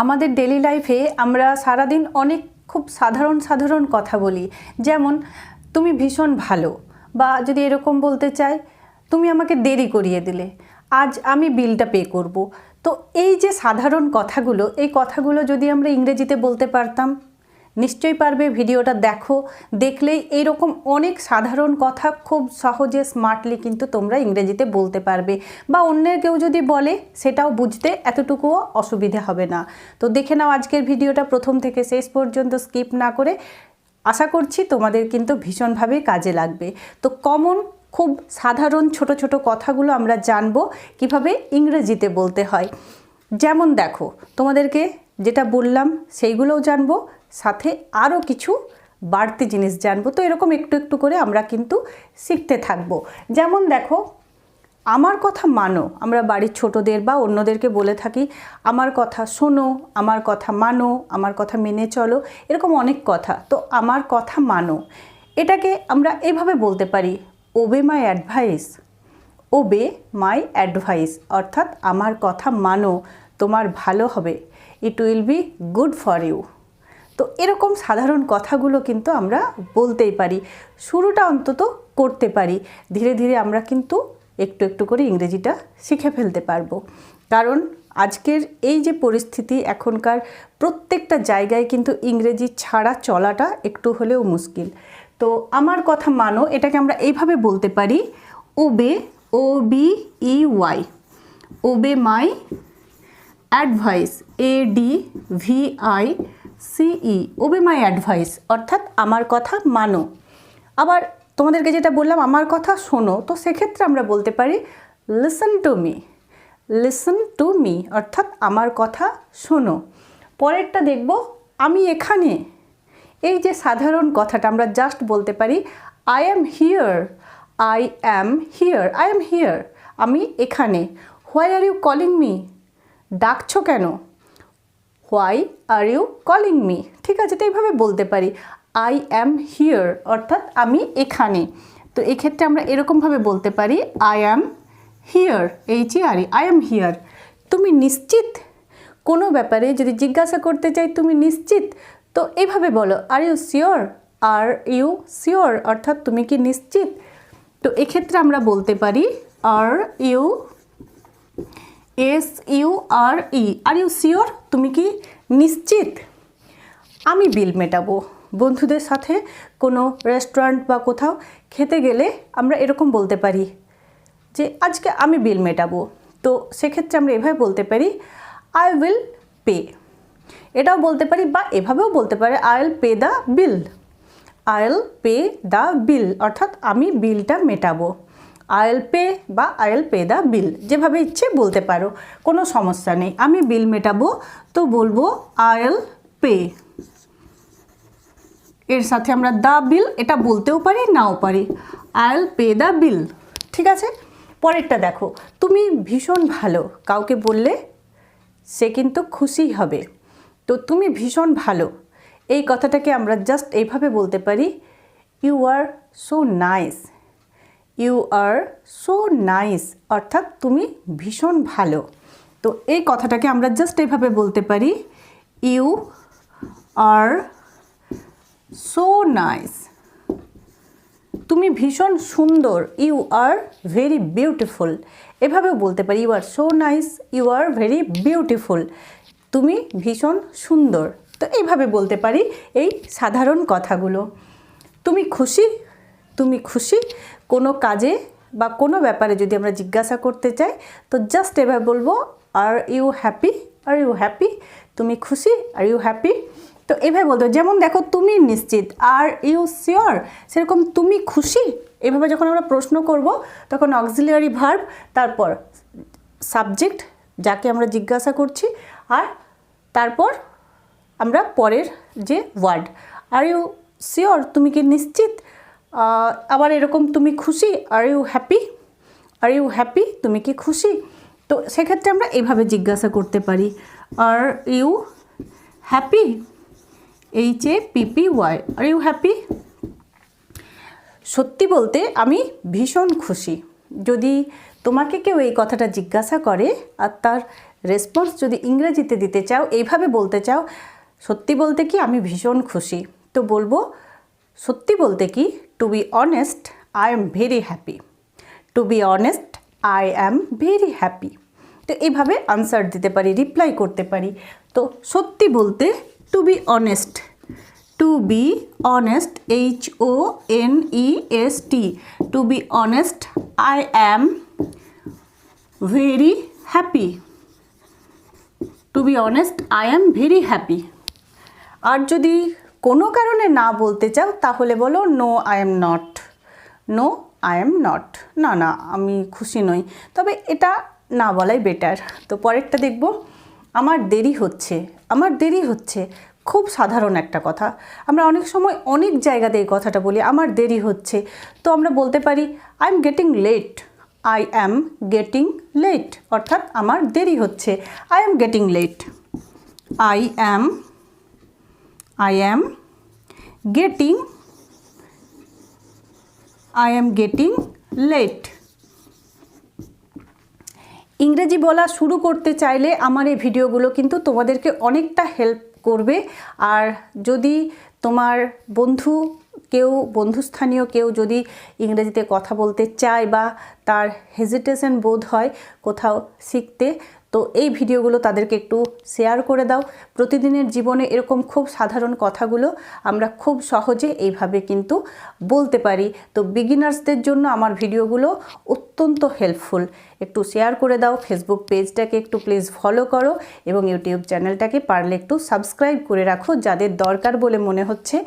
আমাদের ডেলি লাইফে আমরা সারাদিন অনেক খুব সাধারণ সাধারণ কথা বলি, যেমন তুমি ভীষণ ভালো, বা যদি এরকম বলতে চাই তুমি আমাকে দেরি করিয়ে দিলে, আজ আমি বিলটা পে করব। তো এই যে সাধারণ কথাগুলো, এই কথাগুলো যদি আমরা ইংরেজিতে বলতে পারতাম, নিশ্চয়ই পারবে। ভিডিওটা দেখো, দেখলেই এইরকম অনেক সাধারণ কথা খুব সহজে স্মার্টলি কিন্তু তোমরা ইংরেজিতে বলতে পারবে, বা অন্যের কেউ যদি বলে সেটাও বুঝতে এতটুকুও অসুবিধা হবে না। তো দেখে নাও আজকের ভিডিওটা প্রথম থেকে শেষ পর্যন্ত স্কিপ না করে। আশা করছি তোমাদের কিন্তু ভীষণভাবে কাজে লাগবে। তো কমন খুব সাধারণ ছোট ছোট কথাগুলো আমরা জানবো কিভাবে ইংরেজিতে বলতে হয়। যেমন দেখো, তোমাদেরকে যেটা বললাম সেইগুলোও জানবো, সাথে আরও কিছু বাড়তি জিনিস জানবো। তো এরকম একটু একটু করে আমরা কিন্তু শিখতে থাকবো। যেমন দেখো, আমার কথা মানো, আমরা বাড়ির ছোটদের বা অন্যদেরকে বলে থাকি আমার কথা শোনো, আমার কথা মানো, আমার কথা মেনে চলো, এরকম অনেক কথা। তো আমার কথা মানো, এটাকে আমরা এইভাবে বলতে পারি, ওবে মাই অ্যাডভাইস। ওবে মাই অ্যাডভাইস অর্থাৎ আমার কথা মানো, তোমার ভালো হবে, it will be good for you. তো এরকম সাধারণ কথাগুলো কিন্তু আমরা বলতেই পারি, শুরুটা অন্তত করতে পারি। ধীরে ধীরে আমরা কিন্তু একটু একটু করে ইংরেজিটা শিখে ফেলতে পারবো। কারণ আজকের এই যে পরিস্থিতি, এখনকার প্রত্যেকটা জায়গায় কিন্তু ইংরেজি ছাড়া চলাটা একটু হলেও মুশকিল। তো আমার কথা মানো, এটাকে আমরা এইভাবে বলতে পারি, obey, O B E Y, obey my advice, A D V I C E, obey my advice অর্থাৎ আমার কথা মানো। আবার তোমাদেরকে যেটা বললাম আমার কথা শোনো, তো সেক্ষেত্রে আমরা বলতে পারি listen to me, listen to me অর্থাৎ আমার কথা শোনো। পরেরটা দেখব, আমি এখানে। এই যে সাধারণ কথাটা আমরা জাস্ট বলতে পারি I am here, I am here, I am here, আমি এখানে। Why are you calling me, ডাকছো কেন, why are you calling me. ঠিক আছে, তো এইভাবে বলতে পারি আই অ্যাম হিয়ার অর্থাৎ আমি এখানে। তো এক্ষেত্রে আমরা এরকমভাবে বলতে পারি I am here, HERE, I am here. তুমি নিশ্চিত, কোনো ব্যাপারে যদি জিজ্ঞাসা করতে চাই তুমি নিশ্চিত, তো এইভাবে বলো are you sure, are you sure অর্থাৎ তুমি কি নিশ্চিত। তো এক্ষেত্রে আমরা বলতে পারি are you SURE, are you sure, তুমি কি নিশ্চিত। আমি বিল মেটাবো, বন্ধুদের সাথে কোনো রেস্টুরেন্ট বা কোথাও খেতে গেলে আমরা এরকম বলতে পারি যে আজকে আমি বিল মেটাবো। তো সেক্ষেত্রে আমরা এভাবে বলতে পারি আই উইল পে। এটাও বলতে পারি, বা এভাবেও বলতে পারি I will pay the bill, I will pay the বিল অর্থাৎ আমি বিলটা মেটাবো। আই উইল পে বা আই উইল পে দ্য বিল, যেভাবে ইচ্ছে বলতে পারো, কোনো সমস্যা নেই। আমি বিল মেটাবো তো বলবো আই উইল পে। এর সাথে আমরা দ্য বিল এটা বলতেও পারি, নাও পারি, আই উইল পে দ্য বিল। ঠিক আছে, পরেরটা দেখো, তুমি ভীষণ ভালো, কাউকে বললে সে কিন্তু খুশি হবে। তো তুমি ভীষণ ভালো, এই কথাটাকে আমরা জাস্ট এইভাবে বলতে পারি you are so nice, you are so nice অর্থাৎ তুমি ভীষণ ভালো। তো এই কথাটাকে আমরা জাস্ট এইভাবে বলতে পারি ইউ আর সো নাইস, তুমি ভীষণ সুন্দর, ইউ আর ভেরি বিউটিফুল। এভাবেও বলতে পারি you are so nice, you are very beautiful, তুমি ভীষণ সুন্দর। তো এইভাবে বলতে পারি এই সাধারণ কথাগুলো। তুমি খুশি, তুমি খুশি, কোনো কাজে বা কোনো ব্যাপারে যদি আমরা জিজ্ঞাসা করতে চাই তো জাস্ট এভাবে বলবো are you happy, are you happy, তুমি খুশি, আর ইউ হ্যাপি। তো এভাবে বলতে, যেমন দেখো তুমি নিশ্চিত, আর ইউ শিওর, সেরকম তুমি খুশি। এভাবে যখন আমরা প্রশ্ন করব তখন অক্সিলিয়ারি ভার্ব, তারপর সাবজেক্ট যাকে আমরা জিজ্ঞাসা করছি, আর তারপর আমরা পরের যে ওয়ার্ড আর ইউ শিওর, তুমি কি নিশ্চিত। আবার এরকম তুমি খুশি, are you happy, are you happy, তুমি কি খুশি। তো সেক্ষেত্রে আমরা এইভাবে জিজ্ঞাসা করতে পারি are you happy, HAPPY, are you happy. সত্যি বলতে আমি ভীষণ খুশি। যদি তোমাকে কেউ এই কথাটা জিজ্ঞাসা করে আর তার রেসপন্স যদি ইংরেজিতে দিতে চাও, এইভাবে বলতে চাও, সত্যি বলতে কি আমি ভীষণ খুশি, তো বলবো সত্যি বলতে কি, to be honest I am very happy. To be honest I am very happy. তো এইভাবে আনসার দিতে পারি, রিপ্লাই করতে পারি। তো সত্যি বলতে to be honest, to be honest, HONEST, to be honest I am very happy. To be honest I am very happy. আর যদি কোনো কারণে না বলতে চাও তাহলে বলো no I am not. No I am not, না না আমি খুশি নই। তবে এটা না বলাই বেটার। তো পরেরটা দেখব, আমার দেরি হচ্ছে। আমার দেরি হচ্ছে খুব সাধারণ একটা কথা। আমরা অনেক সময় অনেক জায়গাতে এই কথাটা বলি, আমার দেরি হচ্ছে। তো আমরা বলতে পারি I am getting late. I am getting late, অর্থাৎ আমার দেরি হচ্ছে। I am getting late. I am getting late. ইংরেজি বলা শুরু করতে চাইলে আমার এই ভিডিওগুলো কিন্তু তোমাদেরকে অনেকটা হেল্প করবে। আর যদি তোমার বন্ধুস্থানীয় কেউ যদি ইংরেজিতে কথা বলতে চায় বা তার হেজিটেশন বোধ হয় কোথাও শিখতে, তো এই ভিডিওগুলো তাদেরকে একটু শেয়ার করে দাও। প্রতিদিনের জীবনে এরকম খুব সাধারণ কথাগুলো আমরা খুব সহজে এইভাবে কিন্তু বলতে পারি। তো বিগিনার্সদের জন্য আমার ভিডিওগুলো অত্যন্ত হেল্পফুল। একটু শেয়ার করে দাও, ফেসবুক পেজটাকে একটু প্লিজ ফলো করো এবং ইউটিউব চ্যানেলটাকে পারলে একটু সাবস্ক্রাইব করে রাখো, যাদের দরকার বলে মনে হচ্ছে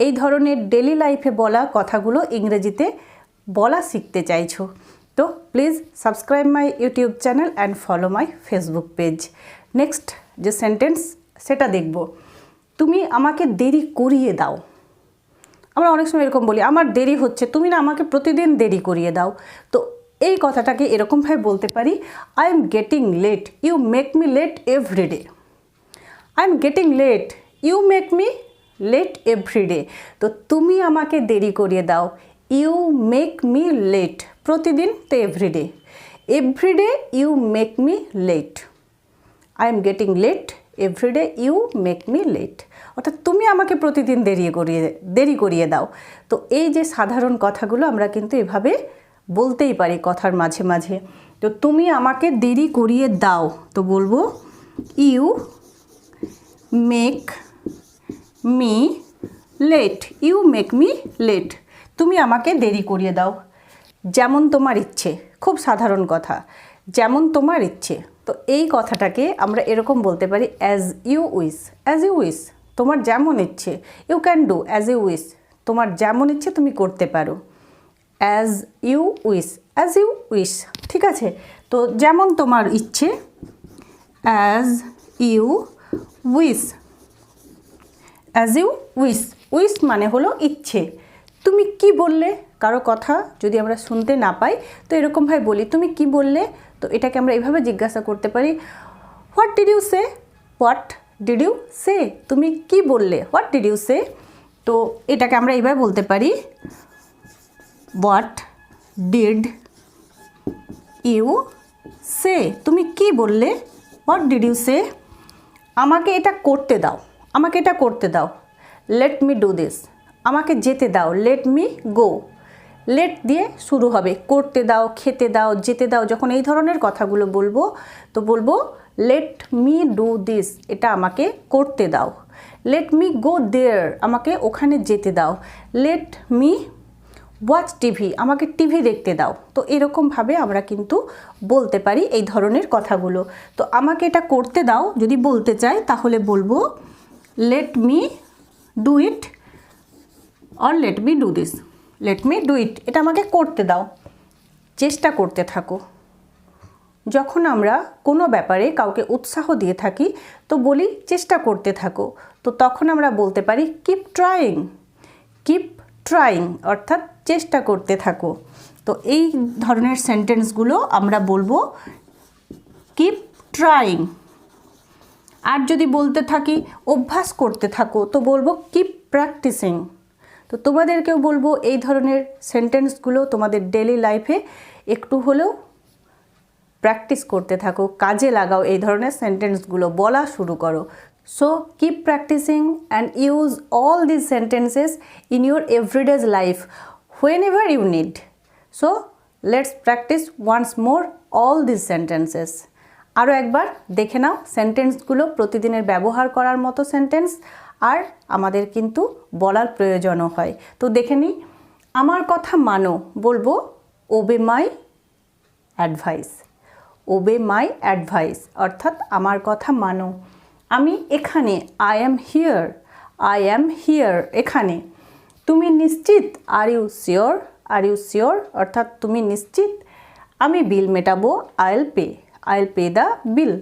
এই ধরনের ডেলি লাইফে বলা কথাগুলো ইংরেজিতে বলা শিখতে চাইছো। তো please subscribe my YouTube channel and follow my Facebook page. Next যে সেন্টেন্স সেটা দেখব, তুমি আমাকে দেরি করিয়ে দাও। আমরা অনেক সময় এরকম বলি আমার দেরি হচ্ছে, তুমি না আমাকে প্রতিদিন দেরি করিয়ে দাও। তো এই কথাটাকে এরকমভাবে বলতে পারি, I am getting late, you make me late every day. I am getting late, you make me late every day. তো তুমি আমাকে দেরি করিয়ে দাও, ইউ মেক মি লেট, প্রতিদিন, তো every day. Every day you make me late. I am getting late everyday, you make me late, অর্থাৎ তুমি আমাকে প্রতিদিন দেরি করিয়ে দাও। তো এই যে সাধারণ কথাগুলো আমরা কিন্তু এভাবে বলতেই পারি কথার মাঝে মাঝে। তো তুমি আমাকে দেরি করিয়ে দাও, তো বলবো you make me late, you make me late, তুমি আমাকে দেরি করিয়ে দাও। যেমন তোমার ইচ্ছে, খুব সাধারণ কথা, যেমন তোমার ইচ্ছে। তো এই কথাটাকে আমরা এরকম বলতে পারি as you wish. As you wish, তোমার যেমন ইচ্ছে, you can do as you wish, তোমার যেমন ইচ্ছে তুমি করতে পারো। As you wish, as you wish, ঠিক আছে। তো যেমন তোমার ইচ্ছে, as you wish, as you wish. Wish মানে হলো ইচ্ছে। তুমি কি বললে, কারো কথা যদি আমরা শুনতে না পাই তো এরকমভাবে বলি তুমি কি বললে। তো এটাকে আমরা এইভাবে জিজ্ঞাসা করতে পারি, what did you say, what did you say, তুমি কি বললে, হোয়াট ডিড ইউ সে। তো এটাকে আমরা এইভাবে বলতে পারি, হোয়াট ডিড ইউ সে, তুমি কি বললে, হোয়াট ডিড ইউ সে। আমাকে এটা করতে দাও, আমাকে এটা করতে দাও, লেট মি ডু দিস, আমাকে যেতে দাও, লেট মি গো। লেট দিয়ে শুরু হবে, করতে দাও, খেতে দাও, যেতে দাও। যখন এই ধরনের কথাগুলো বলবো তো বলবো লেট মি ডু দিস, এটা আমাকে করতে দাও। লেট মি গো দেয়ার, আমাকে ওখানে যেতে দাও। লেট মি ওয়াচ টিভি, আমাকে টিভি দেখতে দাও। তো এরকমভাবে আমরা কিন্তু বলতে পারি এই ধরনের কথাগুলো। তো আমাকে এটা করতে দাও যদি বলতে চাই তাহলে বলবো late me do it or late me do this, late me do it, এটা আমাকে করতে দাও, চেষ্টা করতে থাকো। যখন আমরা কোনো ব্যাপারে কাউকে উৎসাহ দিয়ে থাকি তো বলি চেষ্টা করতে থাকো। তো তখন আমরা বলতে পারি কিপ ট্রাইং, কিপ ট্রাইং, অর্থাৎ চেষ্টা করতে থাকো। তো এই ধরনের সেন্টেন্সগুলো আমরা বলবো কিপ ট্রাইং। আর যদি বলতে থাকি অভ্যাস করতে থাকো তো বলবো কিপ প্র্যাকটিসিং। তো তোমাদেরকেও বলবো এই ধরনের সেন্টেন্সগুলো তোমাদের ডেলি লাইফে একটু হলেও প্র্যাকটিস করতে থাকো, কাজে লাগাও, এই ধরনের সেন্টেন্সগুলো বলা শুরু করো। So keep practising and use all this sentences in your everyday life whenever you need. So let's practice once more all these sentences. আরও একবার দেখে নাও সেন্টেন্সগুলো, প্রতিদিনের ব্যবহার করার মতো সেন্টেন্স, আর আমাদের কিন্তু বলার প্রয়োজনও হয়। তো দেখে নিই। আমার কথা মানো, বলবো ওবে মাই অ্যাডভাইস। ওবে মাই অ্যাডভাইস অর্থাৎ আমার কথা মানো। আমি এখানে, I am here. I am here, এখানে। তুমি নিশ্চিত, are you sure. Are you sure অর্থাৎ তুমি নিশ্চিত। আমি বিল মেটাবো, আইল পে। আইল পে দ্য বিল।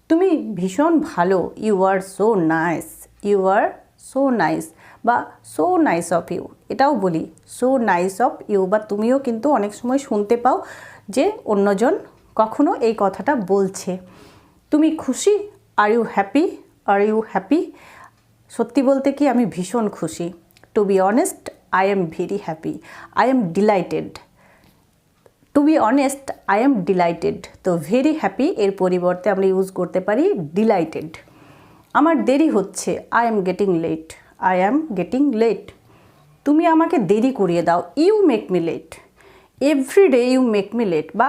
তুমি ভীষণ ভালো, you are so nice. You are so nice বা সো নাইস অফ ইউ, এটাও বলি সো নাইস অফ ইউ। বা তুমিও কিন্তু অনেক সময় শুনতে পাও যে অন্যজন কখনো এই কথাটা বলছে। তুমি খুশি, are you happy. Are you happy, সত্যি বলতে কি আমি ভীষণ খুশি। To be honest, I am very happy. I am delighted. To be honest, I am delighted. তো ভেরি হ্যাপি এর পরিবর্তে আমরা ইউজ করতে পারি ডিলাইটেড। আমার দেরি হচ্ছে, I am getting late. I am getting late. তুমি আমাকে দেরি করিয়ে দাও, you make me late. Everyday you make me late, বা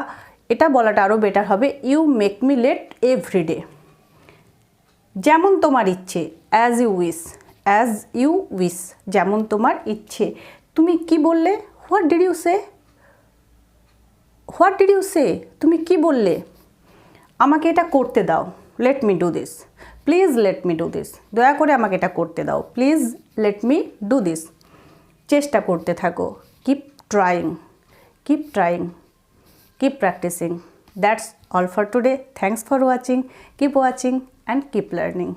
এটা বলাটা আরও বেটার হবে, you make me late everyday. যেমন তোমার ইচ্ছে, as you wish. As you wish, যেমন তোমার ইচ্ছে। তুমি কি বললে, what did you say. What did you say, তুমি কি বললে। আমাকে এটা করতে দাও, let me do this. Please let me do this, দয়া করে আমাকে এটা করতে দাও। Please let me do this. চেষ্টা করতে থাকো, keep trying. Keep trying, keep practising. That's all for today. Thanks for watching. Keep watching and keep learning.